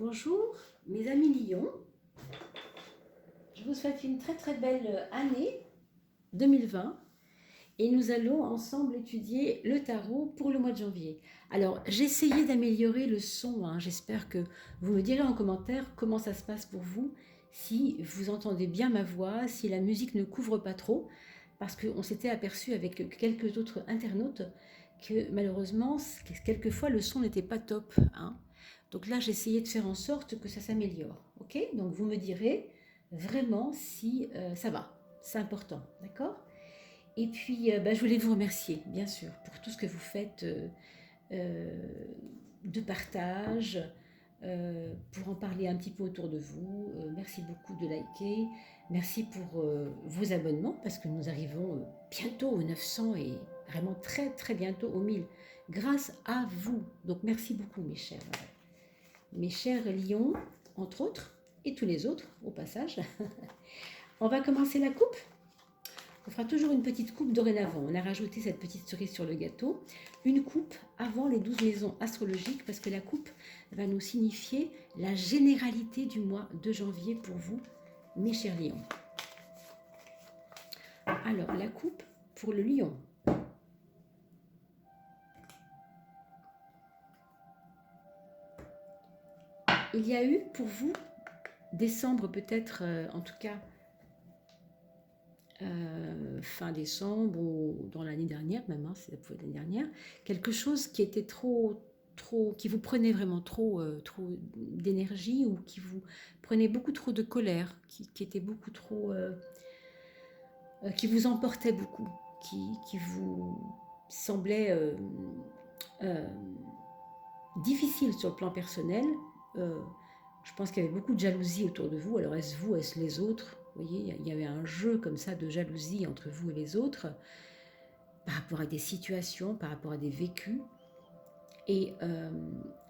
Bonjour mes amis Lions, je vous souhaite une très très belle année 2020 et nous allons ensemble étudier le tarot pour le mois de janvier. Alors j'ai essayé d'améliorer le son, j'espère que vous me direz en commentaire comment ça se passe pour vous, si vous entendez bien ma voix, si la musique ne couvre pas trop, parce qu'on s'était aperçu avec quelques autres internautes que malheureusement, quelquefois le son n'était pas top. Donc là, j'ai essayé de faire en sorte que ça s'améliore. Ok? Donc vous me direz vraiment si ça va. C'est important. D'accord? Et puis, je voulais vous remercier, bien sûr, pour tout ce que vous faites euh, de partage, pour en parler un petit peu autour de vous. Merci beaucoup de liker. Merci pour vos abonnements, parce que nous arrivons bientôt aux 900 et vraiment très très bientôt aux 1000. Grâce à vous. Donc merci beaucoup, mes chers lions, entre autres, et tous les autres, au passage. On va commencer la coupe. On fera toujours une petite coupe dorénavant. On a rajouté cette petite cerise sur le gâteau. Une coupe avant les 12 maisons astrologiques, parce que la coupe va nous signifier la généralité du mois de janvier pour vous, mes chers lions. Alors, la coupe pour le lion. Il y a eu pour vous, décembre peut-être, en tout cas, fin décembre ou dans l'année dernière même, ça pouvait être l'année dernière, quelque chose qui était trop, qui vous prenait vraiment trop d'énergie, ou qui vous prenait beaucoup trop de colère, qui était beaucoup trop, qui vous emportait beaucoup, qui vous semblait difficile sur le plan personnel. Je pense qu'il y avait beaucoup de jalousie autour de vous. Alors est-ce vous, est-ce les autres? Vous voyez, il y avait un jeu comme ça de jalousie entre vous et les autres, par rapport à des situations, par rapport à des vécus. Et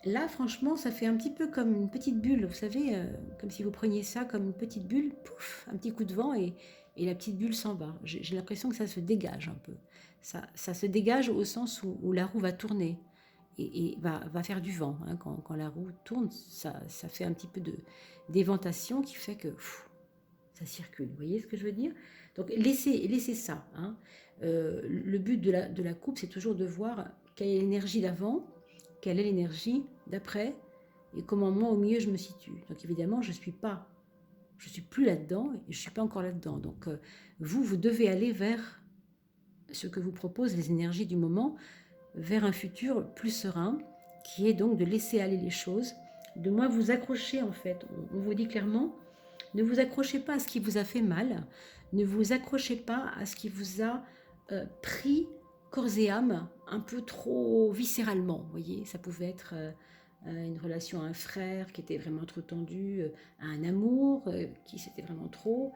là, franchement, ça fait un petit peu comme une petite bulle, vous savez, comme si vous preniez ça comme une petite bulle, pouf, un petit coup de vent, et la petite bulle s'en va. J'ai l'impression que ça se dégage un peu. Ça se dégage au sens où la roue va tourner et va faire du vent. Quand la roue tourne, ça fait un petit peu d'éventation qui fait que ça circule. Vous voyez ce que je veux dire? Donc laissez ça. Le but de la coupe, c'est toujours de voir quelle est l'énergie d'avant, quelle est l'énergie d'après, et comment moi au milieu je me situe. Donc évidemment, je suis plus là-dedans, et je suis pas encore là-dedans. Donc vous devez aller vers ce que vous proposent les énergies du moment, vers un futur plus serein, qui est donc de laisser aller les choses, de moins vous accrocher en fait. On vous dit clairement, ne vous accrochez pas à ce qui vous a fait mal, ne vous accrochez pas à ce qui vous a pris corps et âme un peu trop viscéralement. Vous voyez, ça pouvait être une relation à un frère qui était vraiment trop tendue, à un amour qui c'était vraiment trop.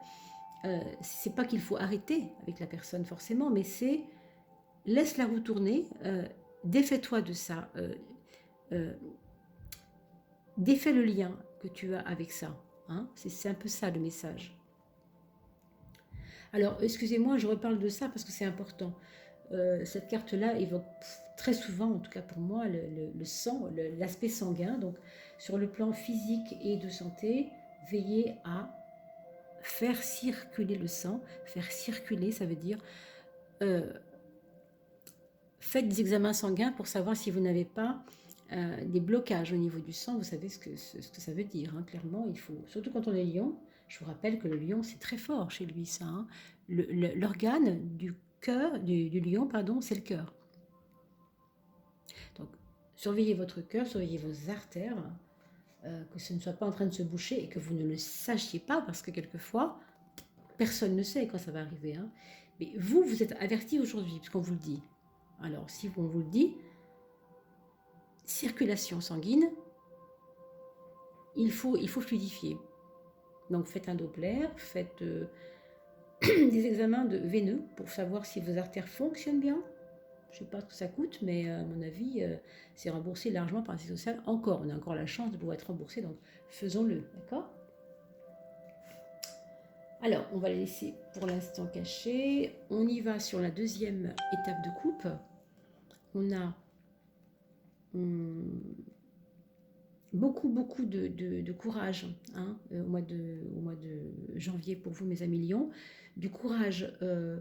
C'est pas qu'il faut arrêter avec la personne forcément, mais c'est laisse la roue tourner, défais-toi de ça, défais le lien que tu as avec ça. C'est un peu ça le message. Alors, excusez-moi, je reparle de ça parce que c'est important. Cette carte-là évoque très souvent, en tout cas pour moi, le sang, l'aspect sanguin. Donc, sur le plan physique et de santé, veillez à faire circuler le sang. Faire circuler, ça veut dire faites des examens sanguins pour savoir si vous n'avez pas des blocages au niveau du sang. Vous savez ce que ça veut dire, clairement. Il faut, surtout quand on est lion, je vous rappelle que le lion, c'est très fort chez lui, ça. L'organe du cœur, du lion, pardon, c'est le cœur. Donc, surveillez votre cœur, surveillez vos artères, que ce ne soit pas en train de se boucher et que vous ne le sachiez pas, parce que quelquefois, personne ne sait quand ça va arriver. Mais vous êtes averti aujourd'hui, puisqu'on vous le dit. Alors, si on vous le dit, circulation sanguine, il faut fluidifier. Donc, faites un Doppler, faites des examens veineux pour savoir si vos artères fonctionnent bien. Je ne sais pas ce que ça coûte, mais à mon avis, c'est remboursé largement par la Sécurité sociale. Encore, on a encore la chance de pouvoir être remboursé, donc faisons-le, d'accord? Alors, on va les laisser pour l'instant cachés. On y va sur la deuxième étape de coupe. On a beaucoup, beaucoup de courage, hein, au mois de janvier pour vous, mes amis Lions. Du courage. Euh,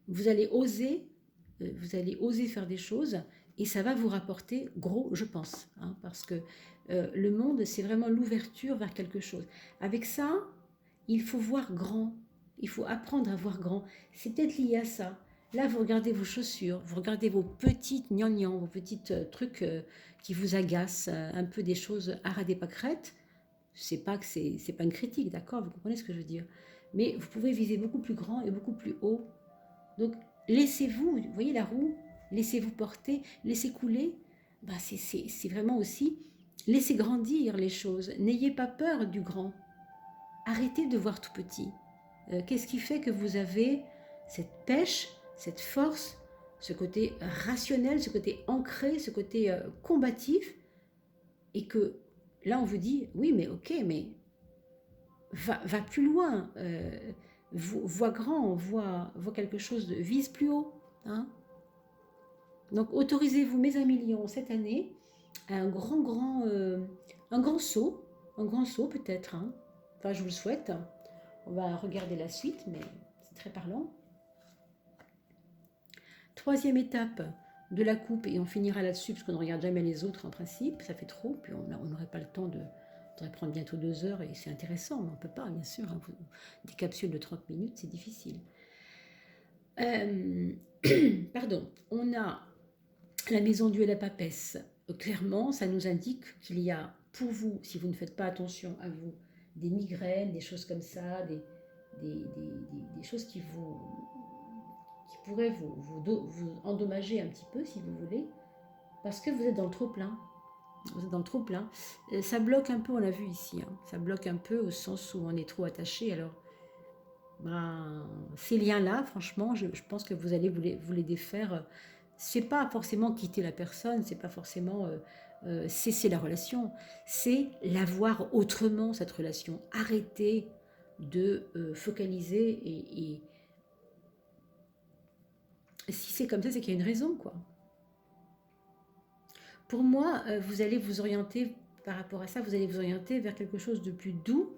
vous allez oser, vous allez oser faire des choses et ça va vous rapporter gros, je pense, hein, parce que le monde, c'est vraiment l'ouverture vers quelque chose. Avec ça, il faut voir grand, il faut apprendre à voir grand. C'est peut-être lié à ça. Là, vous regardez vos chaussures, vous regardez vos petites gnangnans, vos petites trucs qui vous agacent, un peu des choses haras et pâquerettes. C'est pas que c'est pas une critique, d'accord? Vous comprenez ce que je veux dire? Mais vous pouvez viser beaucoup plus grand et beaucoup plus haut. Donc, laissez-vous, vous voyez la roue, laissez-vous porter, laissez couler. Bah, c'est vraiment aussi, laissez grandir les choses. N'ayez pas peur du grand. Arrêtez de voir tout petit. Qu'est-ce qui fait que vous avez cette pêche, cette force, ce côté rationnel, ce côté ancré, ce côté combatif, et que là on vous dit, oui mais ok, mais va plus loin, vois grand, vois quelque chose, vise plus haut. Hein. Donc autorisez-vous, mes amis Lions, cette année, à un grand saut peut-être. Hein. Enfin, je vous le souhaite. On va regarder la suite, mais c'est très parlant. Troisième étape de la coupe, et on finira là-dessus, parce qu'on ne regarde jamais les autres en principe, ça fait trop, puis on n'aurait pas le temps de... On devrait prendre bientôt 2 heures, et c'est intéressant, mais on ne peut pas, bien sûr. Hein, des capsules de 30 minutes, c'est difficile. Pardon, on a la maison du et la papesse. Clairement, ça nous indique qu'il y a pour vous, si vous ne faites pas attention à vous, des migraines, des choses comme ça, des choses qui pourraient vous endommager un petit peu, si vous voulez, parce que vous êtes dans le trop-plein. Vous êtes dans le trop-plein. Ça bloque un peu, on l'a vu ici, hein. Ça bloque un peu au sens où on est trop attaché. Alors, ben, ces liens-là, franchement, je pense que vous allez vous les défaire. C'est pas forcément quitter la personne, c'est pas forcément cesser la relation, c'est la voir autrement, cette relation. Arrêter de focaliser et si c'est comme ça, c'est qu'il y a une raison, quoi. Pour moi, vous allez vous orienter par rapport à ça, vous allez vous orienter vers quelque chose de plus doux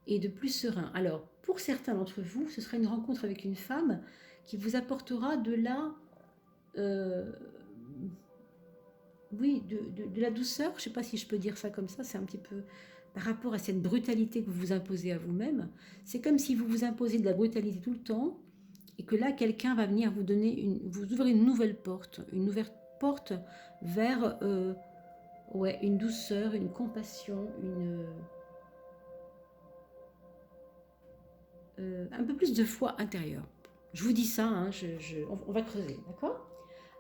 et de plus serein. Alors, pour certains d'entre vous, ce sera une rencontre avec une femme qui vous apportera de la, oui, de la douceur. Je ne sais pas si je peux dire ça comme ça. C'est un petit peu par rapport à cette brutalité que vous vous imposez à vous-même. C'est comme si vous vous imposez de la brutalité tout le temps et que là, quelqu'un va venir vous donner, vous ouvrir une nouvelle porte vers ouais, une douceur, une compassion, un peu plus de foi intérieure. Je vous dis ça, hein, on va creuser, d'accord?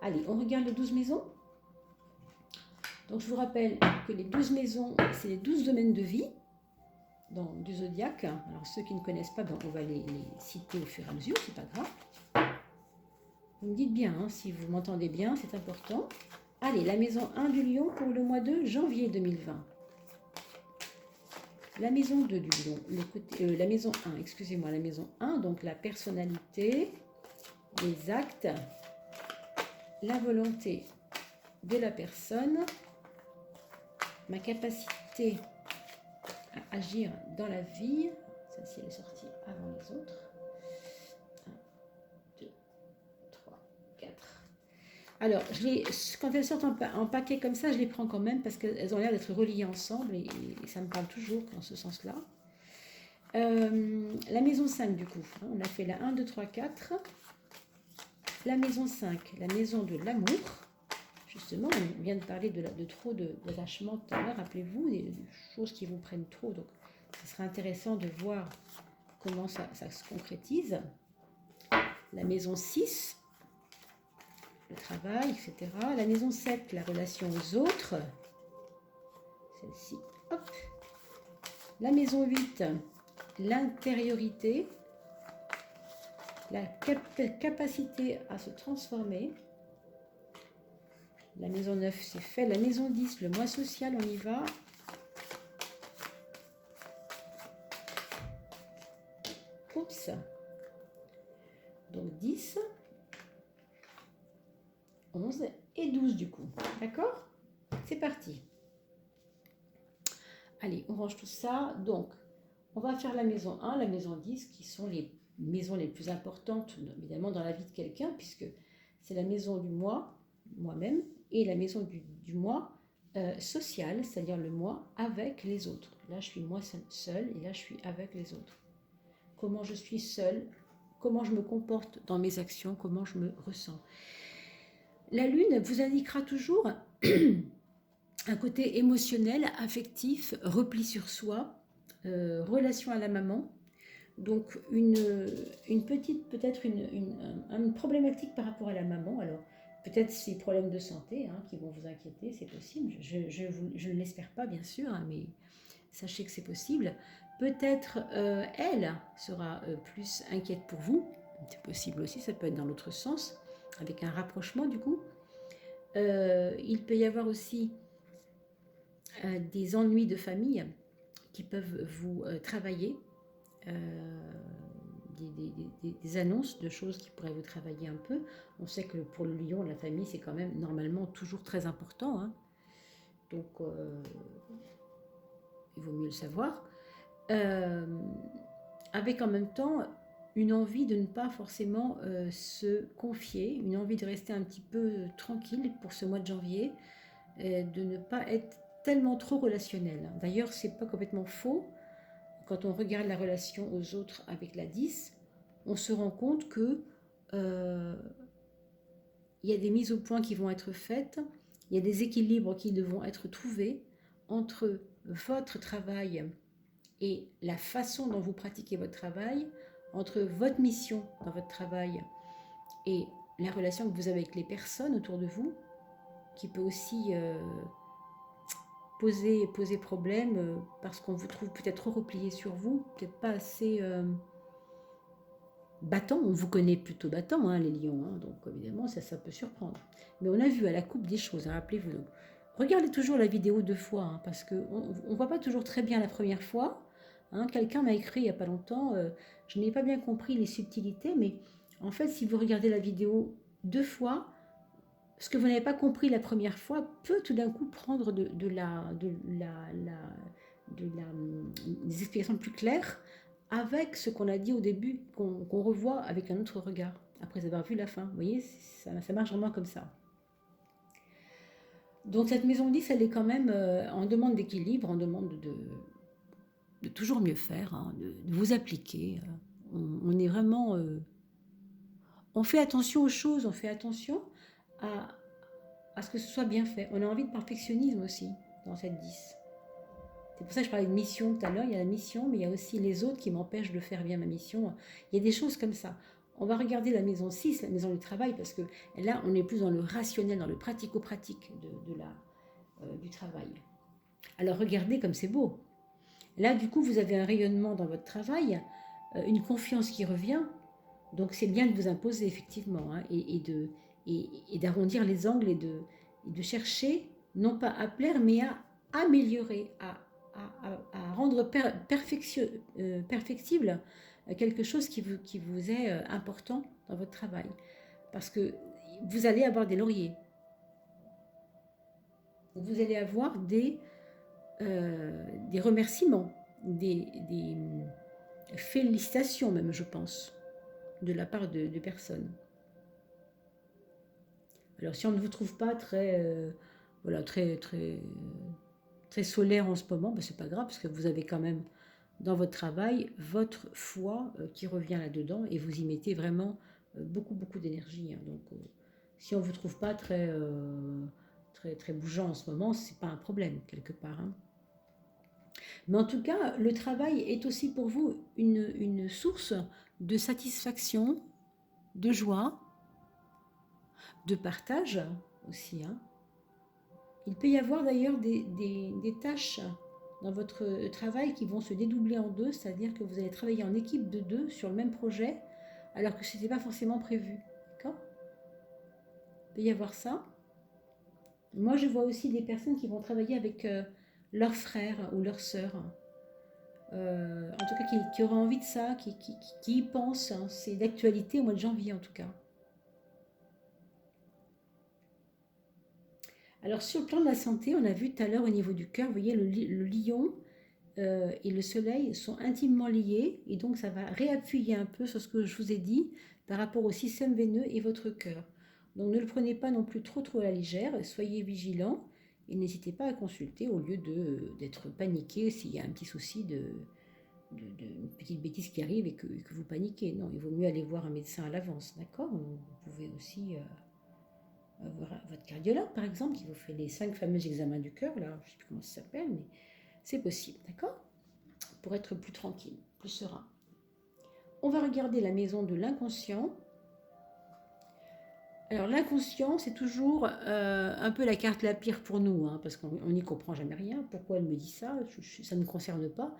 Allez, on regarde les 12 maisons. Donc je vous rappelle que les 12 maisons, c'est les 12 domaines de vie du zodiaque. Alors ceux qui ne connaissent pas, ben, on va les citer au fur et à mesure, c'est pas grave. Vous me dites bien, hein, si vous m'entendez bien, c'est important. Allez, la maison 1 du Lion pour le mois de janvier 2020. La maison 2 du Lion, la maison 1, excusez-moi, la maison 1, donc la personnalité, les actes, la volonté de la personne, ma capacité à agir dans la vie. Celle-ci, elle est sortie avant les autres. 1, 2, 3, 4. Alors, quand elles sortent en paquet comme ça, je les prends quand même parce qu'elles ont l'air d'être reliées ensemble et ça me parle toujours dans ce sens-là. La maison 5 du coup, hein, on a fait la 1, 2, 3, 4. La maison 5, la maison de l'amour. Justement, on vient de parler de trop d'attachement tout à l'heure, rappelez-vous, des choses qui vous prennent trop. Donc, ce sera intéressant de voir comment ça se concrétise. La maison 6, le travail, etc. La maison 7, la relation aux autres. Celle-ci, hop. La maison 8, l'intériorité, la capacité à se transformer. La maison 9, c'est fait. La maison 10, le mois social, on y va. Oups. Donc 10, 11 et 12 du coup. D'accord? C'est parti. Allez, on range tout ça. Donc, on va faire la maison 1, la maison 10, qui sont les maisons les plus importantes, évidemment, dans la vie de quelqu'un, puisque c'est la maison du moi, moi-même, et la maison du moi social, c'est-à-dire le moi avec les autres. Là, je suis moi seul, et là, je suis avec les autres. Comment je suis seul, comment je me comporte dans mes actions, comment je me ressens. La lune vous indiquera toujours un côté émotionnel, affectif, repli sur soi, relation à la maman. Donc une petite, peut-être une problématique par rapport à la maman. Alors peut-être ces problèmes de santé qui vont vous inquiéter, c'est possible. Je ne l'espère pas bien sûr, mais sachez que c'est possible. Peut-être elle sera plus inquiète pour vous. C'est possible aussi, ça peut être dans l'autre sens, avec un rapprochement du coup. Il peut y avoir aussi des ennuis de famille qui peuvent vous travailler, des annonces de choses qui pourraient vous travailler un peu. On sait que pour le lion, la famille, c'est quand même normalement toujours très important, hein. Donc, il vaut mieux le savoir. Euh, avec en même temps une envie de ne pas forcément se confier, une envie de rester un petit peu tranquille pour ce mois de janvier, de ne pas être tellement trop relationnel. D'ailleurs, c'est pas complètement faux. Quand on regarde la relation aux autres avec la 10, on se rend compte que il y a des mises au point qui vont être faites, il y a des équilibres qui devront être trouvés entre votre travail et la façon dont vous pratiquez votre travail, entre votre mission dans votre travail et la relation que vous avez avec les personnes autour de vous, qui peut aussi poser problème parce qu'on vous trouve peut-être trop replié sur vous, peut-être pas assez battant. On vous connaît plutôt battant, hein, les lions, hein, donc évidemment ça peut surprendre. Mais on a vu à la coupe des choses, hein, rappelez-vous. Donc, regardez toujours la vidéo 2 fois, hein, parce qu'on ne voit pas toujours très bien la première fois. Hein. Quelqu'un m'a écrit il n'y a pas longtemps, je n'ai pas bien compris les subtilités, mais en fait, si vous regardez la vidéo 2 fois, ce que vous n'avez pas compris la première fois peut tout d'un coup prendre des explications plus claires avec ce qu'on a dit au début, qu'on revoit avec un autre regard, après avoir vu la fin. Vous voyez, ça marche vraiment comme ça. Donc cette maison 10, elle est quand même en demande d'équilibre, en demande de toujours mieux faire, hein, de vous appliquer. On est vraiment... on fait attention aux choses, on fait attention à ce que ce soit bien fait. On a envie de perfectionnisme aussi dans cette 10. C'est pour ça que je parlais de mission tout à l'heure. Il y a la mission, mais il y a aussi les autres qui m'empêchent de faire bien ma mission. Il y a des choses comme ça. On va regarder la maison 6, la maison du travail, parce que là, on est plus dans le rationnel, dans le pratico-pratique du travail. Alors regardez comme c'est beau. Là, du coup, vous avez un rayonnement dans votre travail, une confiance qui revient. Donc c'est bien de vous imposer, effectivement, hein, et d'arrondir les angles et de chercher, non pas à plaire, mais à améliorer, à rendre perfectible quelque chose qui vous est important dans votre travail. Parce que vous allez avoir des lauriers. Vous allez avoir des remerciements, des félicitations même, je pense, de la part de personnes. Alors si on ne vous trouve pas voilà, très solaire en ce moment, ben, c'est pas grave, parce que vous avez quand même dans votre travail votre foi qui revient là-dedans, et vous y mettez vraiment beaucoup d'énergie. Hein. Donc si on ne vous trouve pas très bougeant en ce moment, c'est pas un problème quelque part. Hein. Mais en tout cas, le travail est aussi pour vous une source de satisfaction, de joie, de partage aussi. Hein. Il peut y avoir d'ailleurs des tâches dans votre travail qui vont se dédoubler en deux, c'est-à-dire que vous allez travailler en équipe de 2 sur le même projet, alors que ce n'était pas forcément prévu. D'accord ? Il peut y avoir ça. Moi, je vois aussi des personnes qui vont travailler avec leurs frères ou leurs sœurs. En tout cas, qui auraient envie de ça, qui y pensent. Hein. C'est d'actualité au mois de janvier, en tout cas. Alors sur le plan de la santé, on a vu tout à l'heure au niveau du cœur, vous voyez le lion et le soleil sont intimement liés, et donc ça va réappuyer un peu sur ce que je vous ai dit par rapport au système veineux et votre cœur. Donc ne le prenez pas non plus trop à la légère, soyez vigilant et n'hésitez pas à consulter au lieu d'être paniqué s'il y a un petit souci une petite bêtise qui arrive et que vous paniquez. Non, il vaut mieux aller voir un médecin à l'avance, d'accord? Vous pouvez aussi voir votre cardiologue, par exemple, qui vous fait les 5 fameux examens du cœur, là, je ne sais plus comment ça s'appelle, mais c'est possible, d'accord? Pour être plus tranquille, plus serein. On va regarder la maison de l'inconscient. Alors l'inconscient, c'est toujours un peu la carte la pire pour nous, hein, parce qu'on n'y comprend jamais rien. Pourquoi elle me dit ça? Ça ne me concerne pas.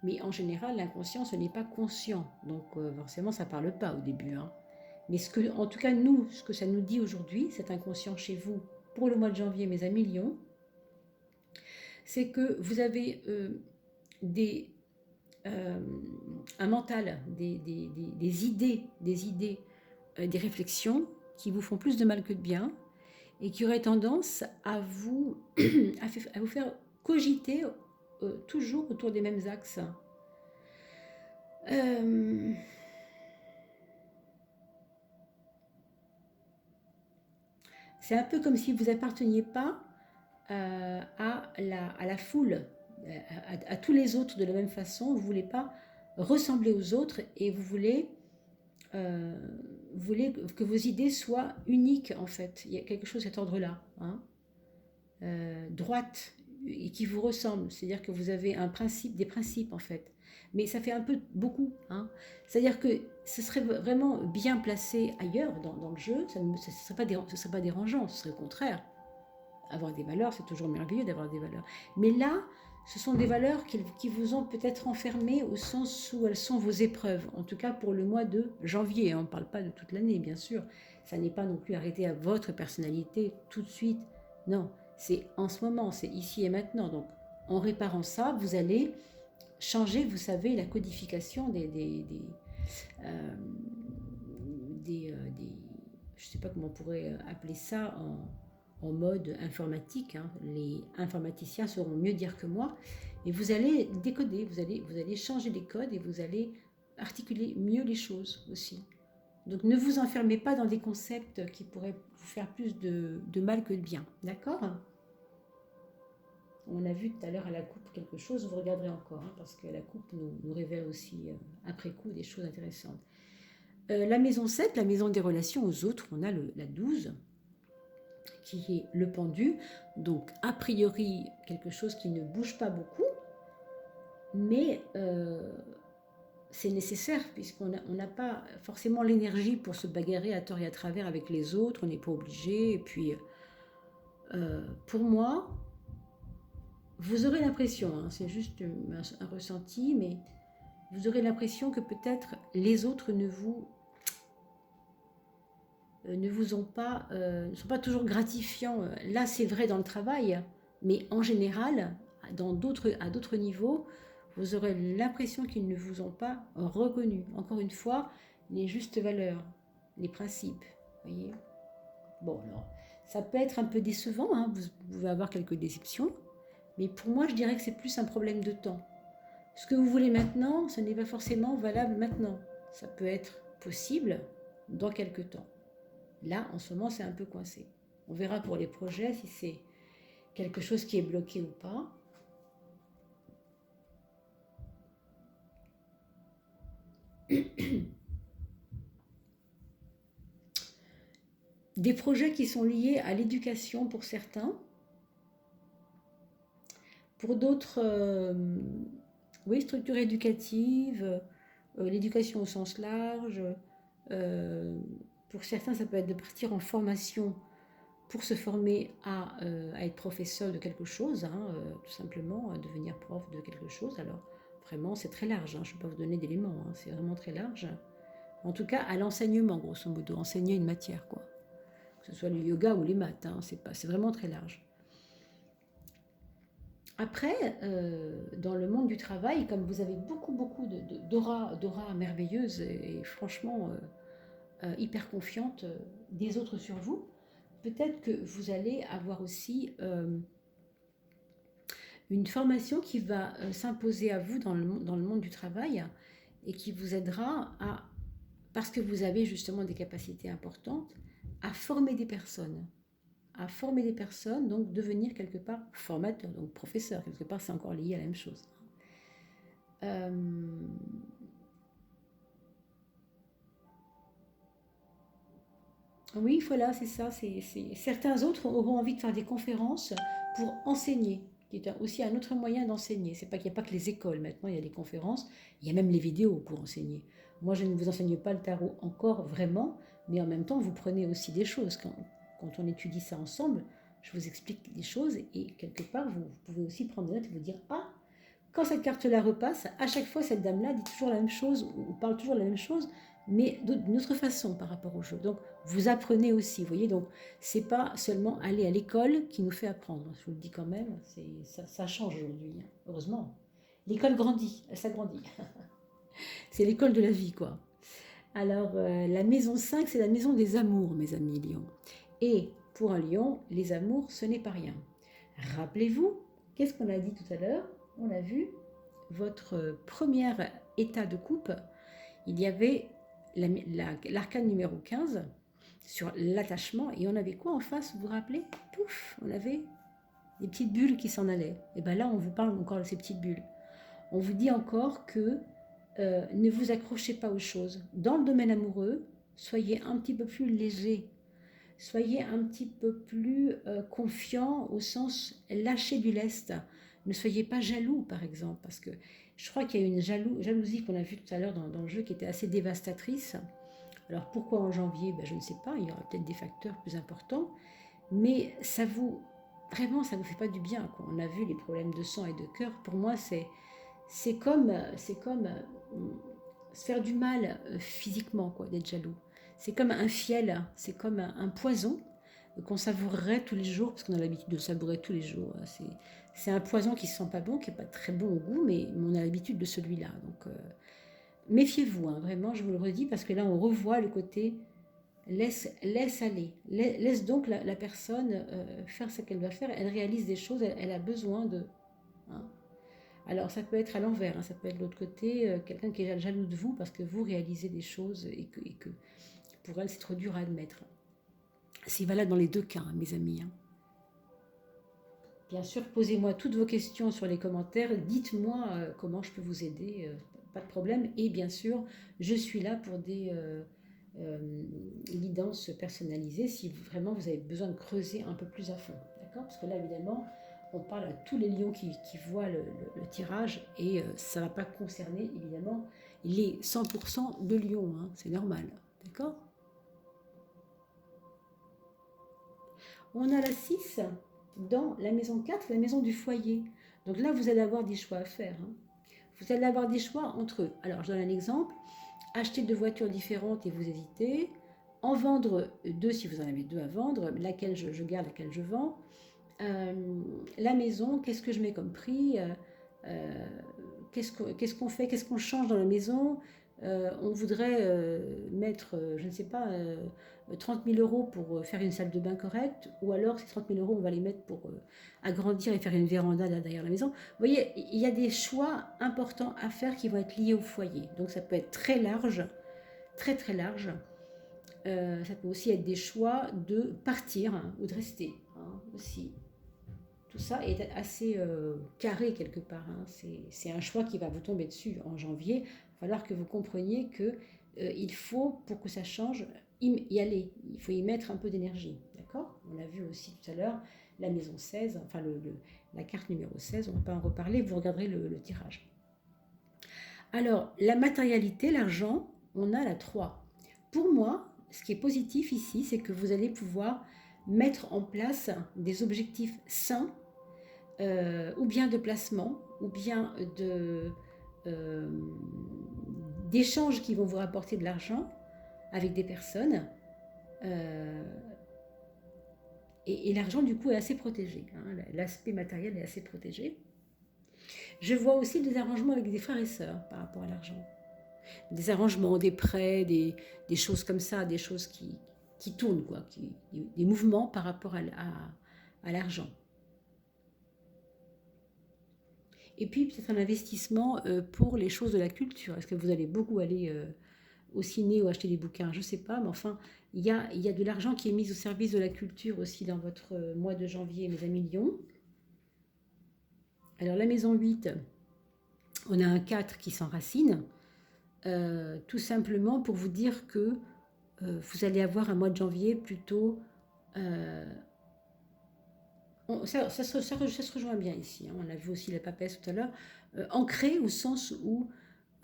Mais en général, l'inconscient, ce n'est pas conscient. Donc forcément, ça ne parle pas au début. Hein. Mais en tout cas, nous, ce que ça nous dit aujourd'hui, cet inconscient chez vous, pour le mois de janvier, mes amis Lions, c'est que vous avez un mental, des idées, des réflexions qui vous font plus de mal que de bien et qui auraient tendance à vous, à vous faire cogiter toujours autour des mêmes axes. C'est un peu comme si vous n'apparteniez pas à la foule, à tous les autres de la même façon. Vous ne voulez pas ressembler aux autres et vous voulez que vos idées soient uniques en fait. Il y a quelque chose de cet ordre-là. Hein. Droite et qui vous ressemble. C'est-à-dire que vous avez des principes en fait. Mais ça fait un peu beaucoup. Hein. C'est-à-dire que ce serait vraiment bien placé ailleurs dans le jeu. Ce ne serait pas dérangeant, ce serait le contraire. Avoir des valeurs, c'est toujours merveilleux d'avoir des valeurs. Mais là, ce sont des valeurs qui vous ont peut-être enfermé au sens où elles sont vos épreuves. En tout cas pour le mois de janvier. On ne parle pas de toute l'année, bien sûr. Ça n'est pas non plus arrêté à votre personnalité tout de suite. Non, c'est en ce moment, c'est ici et maintenant. Donc, en réparant ça, vous allez changer, vous savez, la codification je ne sais pas comment on pourrait appeler ça en mode informatique. Hein. Les informaticiens sauront mieux dire que moi. Et vous allez décoder, vous allez changer les codes et vous allez articuler mieux les choses aussi. Donc ne vous enfermez pas dans des concepts qui pourraient vous faire plus de mal que de bien. D'accord? On a vu tout à l'heure à la coupe quelque chose, vous regarderez encore, hein, parce que la coupe nous révèle aussi après coup des choses intéressantes. La maison 7, la maison des relations aux autres, on a la 12, qui est le pendu, donc a priori quelque chose qui ne bouge pas beaucoup, mais c'est nécessaire puisqu'on n'a pas forcément l'énergie pour se bagarrer à tort et à travers avec les autres, on n'est pas obligé, et puis pour moi, vous aurez l'impression, hein, c'est juste un ressenti, mais vous aurez l'impression que peut-être les autres ne sont pas toujours gratifiants. Là, c'est vrai dans le travail, mais en général, à d'autres niveaux, vous aurez l'impression qu'ils ne vous ont pas reconnu. Encore une fois, les justes valeurs, les principes. Voyez. Bon, alors, ça peut être un peu décevant, hein, vous pouvez avoir quelques déceptions, mais pour moi, je dirais que c'est plus un problème de temps. Ce que vous voulez maintenant, ce n'est pas forcément valable maintenant. Ça peut être possible dans quelques temps. Là, en ce moment, c'est un peu coincé. On verra pour les projets si c'est quelque chose qui est bloqué ou pas. Des projets qui sont liés à l'éducation pour certains. Pour d'autres, oui, structure éducative, l'éducation au sens large. Pour certains, ça peut être de partir en formation pour se former à être professeur de quelque chose, hein, tout simplement, à devenir prof de quelque chose. Alors, vraiment, c'est très large, hein, je ne peux pas vous donner d'éléments, hein, c'est vraiment très large. En tout cas, à l'enseignement, grosso modo, enseigner une matière, quoi. Que ce soit le yoga ou les maths, hein, c'est vraiment très large. Après, dans le monde du travail, comme vous avez beaucoup d'aura merveilleuse et franchement hyper confiante des autres sur vous, peut-être que vous allez avoir aussi une formation qui va s'imposer à vous dans le monde du travail et qui vous aidera à, parce que vous avez justement des capacités importantes, à former des personnes. À former des personnes, donc devenir quelque part formateur, donc professeur, quelque part c'est encore lié à la même chose. Euh, oui, voilà, c'est ça. Certains autres auront envie de faire des conférences pour enseigner, qui est aussi un autre moyen d'enseigner. C'est pas qu'il n'y a pas que les écoles, maintenant il y a des conférences, il y a même les vidéos pour enseigner. Moi, je ne vous enseigne pas le tarot encore vraiment, mais en même temps, vous prenez aussi des choses. Quand on étudie ça ensemble, je vous explique des choses et quelque part, vous pouvez aussi prendre des notes et vous dire, ah, quand cette carte-là repasse, à chaque fois, cette dame-là dit toujours la même chose ou parle toujours la même chose, mais d'une autre façon par rapport au jeu. Donc, vous apprenez aussi, vous voyez. Donc, c'est pas seulement aller à l'école qui nous fait apprendre. Je vous le dis quand même, ça change aujourd'hui, hein, heureusement. L'école grandit, elle s'agrandit. C'est l'école de la vie, quoi. Alors, la maison 5, c'est la maison des amours, mes amis lions. Et pour un lion, les amours, ce n'est pas rien. Rappelez-vous, qu'est-ce qu'on a dit tout à l'heure? On a vu votre premier état de coupe, il y avait l'arcane numéro 15 sur l'attachement, et on avait quoi en face, vous vous rappelez? Pouf, on avait des petites bulles qui s'en allaient. Et bien là, on vous parle encore de ces petites bulles. On vous dit encore que ne vous accrochez pas aux choses. Dans le domaine amoureux, soyez un petit peu plus léger. Soyez un petit peu plus confiant au sens lâcher du lest. Ne soyez pas jaloux, par exemple, parce que je crois qu'il y a une jalousie qu'on a vue tout à l'heure dans le jeu qui était assez dévastatrice. Alors pourquoi en janvier? Ben, je ne sais pas, il y aura peut-être des facteurs plus importants, mais ça vous, vraiment, ça ne vous fait pas du bien, quoi. On a vu les problèmes de sang et de cœur. Pour moi, c'est comme se faire du mal physiquement, quoi, d'être jaloux. C'est comme un fiel, c'est comme un poison qu'on savourerait tous les jours, parce qu'on a l'habitude de savourer tous les jours. C'est un poison qui ne sent pas bon, qui n'est pas très bon au goût, mais on a l'habitude de celui-là. Donc méfiez-vous, hein, vraiment, je vous le redis, parce que là, on revoit le côté laisse aller. Laisse donc la personne faire ce qu'elle doit faire. Elle réalise des choses, elle a besoin de... Hein. Alors ça peut être à l'envers, hein, ça peut être de l'autre côté, quelqu'un qui est jaloux de vous parce que vous réalisez des choses et que pour elle c'est trop dur à admettre. C'est valable dans les deux cas, hein, mes amis. Hein. Bien sûr, posez-moi toutes vos questions sur les commentaires, dites-moi comment je peux vous aider, pas de problème. Et bien sûr, je suis là pour des guidances personnalisées si vraiment vous avez besoin de creuser un peu plus à fond. D'accord? Parce que là, évidemment, on parle à tous les lions qui voient le tirage et ça ne va pas concerner évidemment les 100% de lions, hein, c'est normal. D'accord? On a la 6 dans la maison 4, la maison du foyer. Donc là, vous allez avoir des choix à faire. Hein. Vous allez avoir des choix entre eux. Alors, je donne un exemple. Acheter deux voitures différentes et vous hésitez. En vendre deux si vous en avez deux à vendre. Laquelle je garde, laquelle je vends. La maison, qu'est-ce que je mets comme prix? Qu'est-ce qu'on fait? Qu'est-ce qu'on change dans la maison? On voudrait mettre, je ne sais pas, 30 000 euros pour faire une salle de bain correcte, ou alors ces 30 000 euros, on va les mettre pour agrandir et faire une véranda là derrière la maison. Vous voyez, il y a des choix importants à faire qui vont être liés au foyer. Donc ça peut être très large, très très large. Ça peut aussi être des choix de partir hein, ou de rester hein, aussi. Tout ça est assez carré quelque part. Hein. C'est un choix qui va vous tomber dessus en janvier. Il va falloir que vous compreniez que il faut, pour que ça change, y aller. Il faut y mettre un peu d'énergie. D'accord? On l'a vu aussi tout à l'heure, la maison 16, enfin la carte numéro 16, on ne va pas en reparler, vous regarderez le tirage. Alors, la matérialité, l'argent, on a la 3. Pour moi, ce qui est positif ici, c'est que vous allez pouvoir mettre en place des objectifs sains, ou bien de placement, ou bien d'échanges qui vont vous rapporter de l'argent avec des personnes. Et l'argent, du coup, est assez protégé. Hein, l'aspect matériel est assez protégé. Je vois aussi des arrangements avec des frères et sœurs par rapport à l'argent. Des arrangements, des prêts, des choses comme ça, des choses qui tournent, quoi, des mouvements par rapport à l'argent. Et puis peut-être un investissement pour les choses de la culture. Est-ce que vous allez beaucoup aller au ciné ou acheter des bouquins? Je ne sais pas, mais enfin, il y a de l'argent qui est mis au service de la culture aussi dans votre mois de janvier, mes amis Lion. Alors la maison 8, on a un 4 qui s'enracine, tout simplement pour vous dire que vous allez avoir un mois de janvier plutôt... euh, ça se rejoint bien ici, hein. On a vu aussi la papesse tout à l'heure, ancré au sens où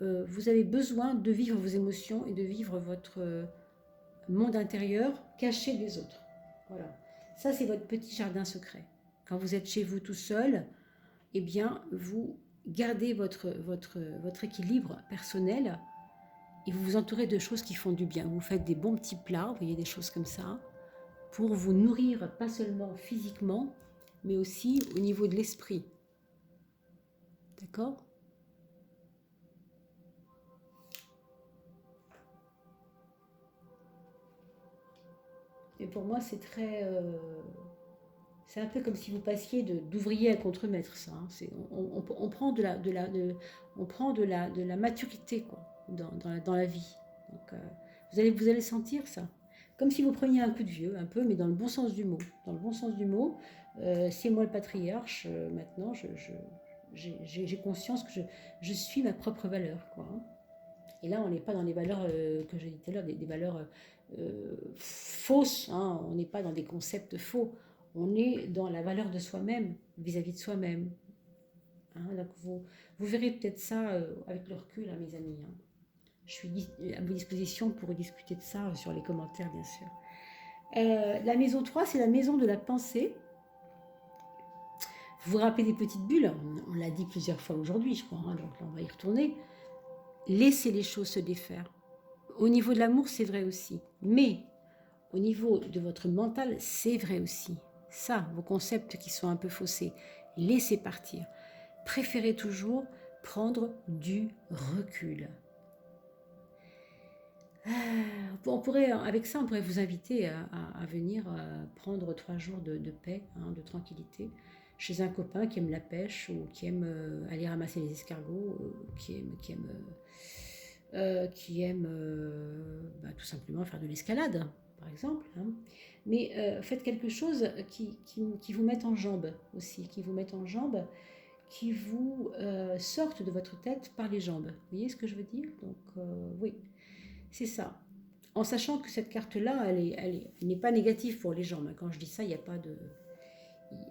vous avez besoin de vivre vos émotions et de vivre votre monde intérieur caché des autres. Voilà. Ça, c'est votre petit jardin secret. Quand vous êtes chez vous tout seul, eh bien, vous gardez votre équilibre personnel et vous vous entourez de choses qui font du bien. Vous faites des bons petits plats, vous voyez, des choses comme ça, pour vous nourrir, pas seulement physiquement, mais aussi au niveau de l'esprit. D'accord? Et pour moi, c'est très... c'est un peu comme si vous passiez d'ouvrier à contremaître, ça, hein. On prend on prend de la maturité, quoi, dans la vie. Donc, vous allez sentir ça. Comme si vous preniez un coup de vieux, un peu, mais dans le bon sens du mot. Dans le bon sens du mot, c'est moi le patriarche. Maintenant, j'ai conscience que je suis ma propre valeur, quoi, hein. Et là, on n'est pas dans les valeurs que j'ai dit tout à l'heure, des valeurs fausses, hein. On n'est pas dans des concepts faux. On est dans la valeur de soi-même, vis-à-vis de soi-même, hein. Donc vous verrez peut-être ça avec le recul, hein, mes amis, hein. Je suis à vos dispositions pour discuter de ça sur les commentaires, bien sûr. La maison 3, c'est la maison de la pensée. Vous vous rappelez des petites bulles? On l'a dit plusieurs fois aujourd'hui, je crois, hein, donc là, on va y retourner. Laissez les choses se défaire. Au niveau de l'amour, c'est vrai aussi. Mais au niveau de votre mental, c'est vrai aussi. Ça, vos concepts qui sont un peu faussés, laissez partir. Préférez toujours prendre du recul. On pourrait, avec ça, on pourrait vous inviter à venir prendre 3 jours de paix, hein, de tranquillité, chez un copain qui aime la pêche ou qui aime aller ramasser les escargots, qui aime tout simplement faire de l'escalade, par exemple, hein. Mais faites quelque chose qui vous mette en jambe aussi, qui vous mette en jambe, qui vous sorte de votre tête par les jambes. Vous voyez ce que je veux dire? Donc oui, c'est ça. En sachant que cette carte-là, elle n'est pas négative pour les jambes, hein. Quand je dis ça, il n'y a pas de...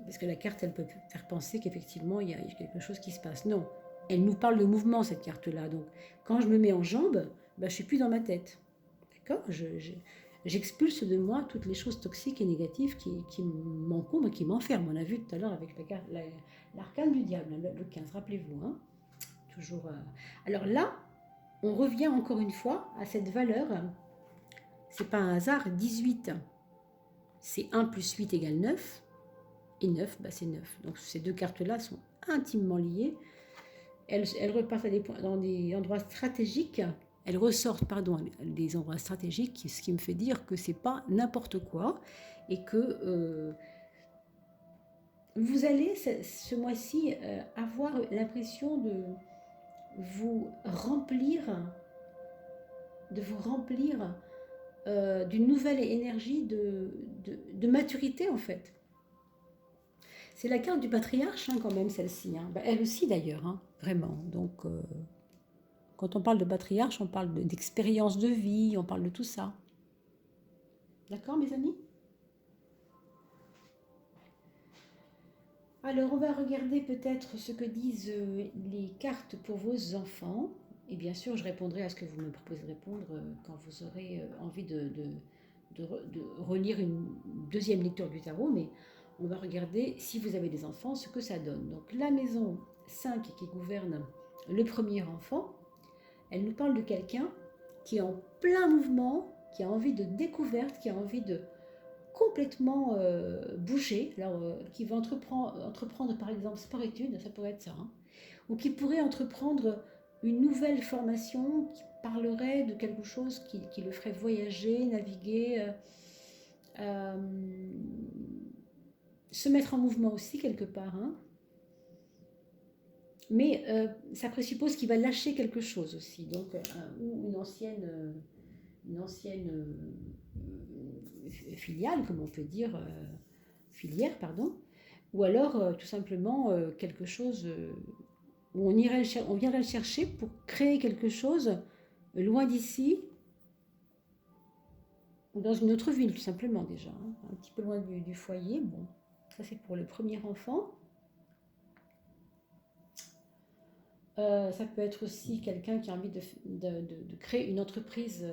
Parce que la carte, elle peut faire penser qu'effectivement, il y a quelque chose qui se passe. Non, elle nous parle de mouvement, cette carte-là. Donc, quand je me mets en jambe, je ne suis plus dans ma tête. D'accord? J'expulse de moi toutes les choses toxiques et négatives qui m'encombrent et qui m'enferment. On a vu tout à l'heure avec l'arcane du diable, le 15, rappelez-vous, hein. Toujours. Alors là, on revient encore une fois à cette valeur. C'est pas un hasard, 18. C'est 1 plus 8 égale 9. Et 9, c'est 9. Donc ces deux cartes-là sont intimement liées. Elles repartent dans des endroits stratégiques. Elles ressortent, pardon, des endroits stratégiques, ce qui me fait dire que c'est pas n'importe quoi et que vous allez ce mois-ci avoir l'impression de vous remplir, d'une nouvelle énergie de maturité en fait. C'est la carte du patriarche, hein, quand même, celle-ci, hein. Elle aussi, d'ailleurs, hein, vraiment. Donc, quand on parle de patriarche, on parle d'expérience de vie, on parle de tout ça. D'accord, mes amis? Alors, on va regarder peut-être ce que disent les cartes pour vos enfants. Et bien sûr, je répondrai à ce que vous me proposez de répondre quand vous aurez envie de relire une deuxième lecture du tarot. Mais on va regarder, si vous avez des enfants, ce que ça donne. Donc la maison 5 qui gouverne le premier enfant, elle nous parle de quelqu'un qui est en plein mouvement, qui a envie de découverte, qui a envie de complètement bouger, alors, qui va entreprendre par exemple sport-études, ça pourrait être ça, hein, ou qui pourrait entreprendre une nouvelle formation qui parlerait de quelque chose qui le ferait voyager, naviguer, euh, se mettre en mouvement aussi quelque part, hein. Mais ça présuppose qu'il va lâcher quelque chose aussi, donc ou une ancienne filiale, comme on peut dire, filière, pardon, ou alors tout simplement quelque chose où on viendrait le chercher pour créer quelque chose loin d'ici, ou dans une autre ville, tout simplement déjà, hein, un petit peu loin du foyer. Bon, ça c'est pour le premier enfant. Ça peut être aussi quelqu'un qui a envie de créer une entreprise.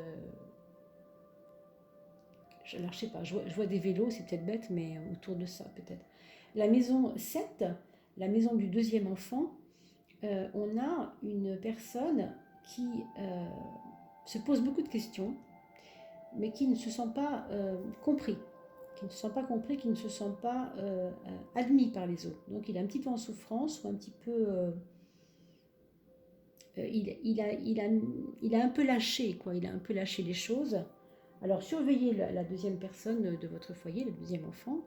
Alors, je sais pas, je vois des vélos, c'est peut-être bête, mais autour de ça, peut-être. La maison 7, la maison du deuxième enfant, on a une personne qui se pose beaucoup de questions, mais qui ne se sent pas compris, qui ne se sent pas compris, qui ne se sent pas admis par les autres. Donc il est un petit peu en souffrance, ou un petit peu... il a un peu lâché, quoi. Il a un peu lâché les choses. Alors surveillez la deuxième personne de votre foyer, le deuxième enfant,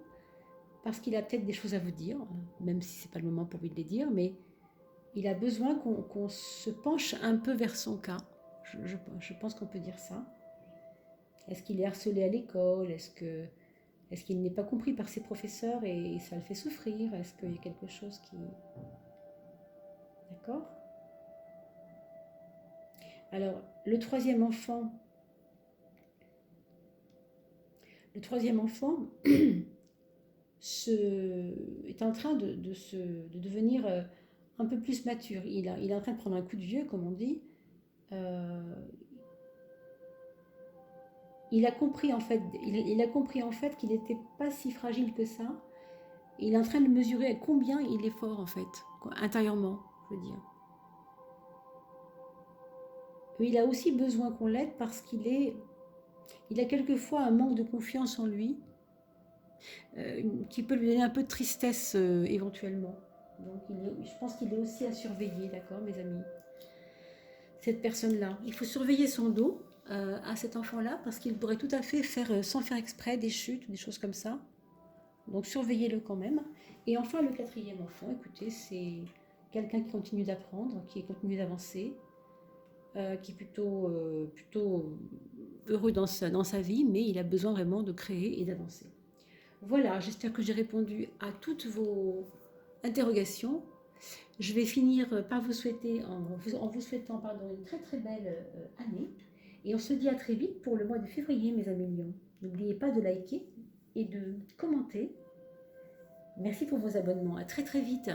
parce qu'il a peut-être des choses à vous dire, même si ce n'est pas le moment pour lui de les dire, mais il a besoin qu'on se penche un peu vers son cas. Je pense qu'on peut dire ça. Est-ce qu'il est harcelé à l'école? Est-ce qu'il n'est pas compris par ses professeurs et ça le fait souffrir? Est-ce qu'il y a quelque chose qui... D'accord? Alors, le troisième enfant est en train de devenir un peu plus mature. Il est en train de prendre un coup de vieux, comme on dit. Euh, il a compris en fait qu'il n'était pas si fragile que ça. Et il est en train de mesurer à combien il est fort en fait, quoi, intérieurement, je veux dire. Mais il a aussi besoin qu'on l'aide parce il a quelquefois un manque de confiance en lui qui peut lui donner un peu de tristesse éventuellement. Donc je pense qu'il est aussi à surveiller, d'accord, mes amis. Cette personne-là, il faut surveiller son dos à cet enfant-là parce qu'il pourrait tout à fait faire, sans faire exprès, des chutes, des choses comme ça. Donc surveillez-le quand même. Et enfin, le quatrième enfant, écoutez, c'est quelqu'un qui continue d'apprendre, qui continue d'avancer, qui est plutôt heureux dans sa vie, mais il a besoin vraiment de créer et d'avancer. Voilà, j'espère que j'ai répondu à toutes vos interrogations. Je vais finir par vous souhaiter, en vous souhaitant pardon, une très très belle année. Et on se dit à très vite pour le mois de février, mes amis lions. N'oubliez pas de liker et de commenter. Merci pour vos abonnements. À très très vite.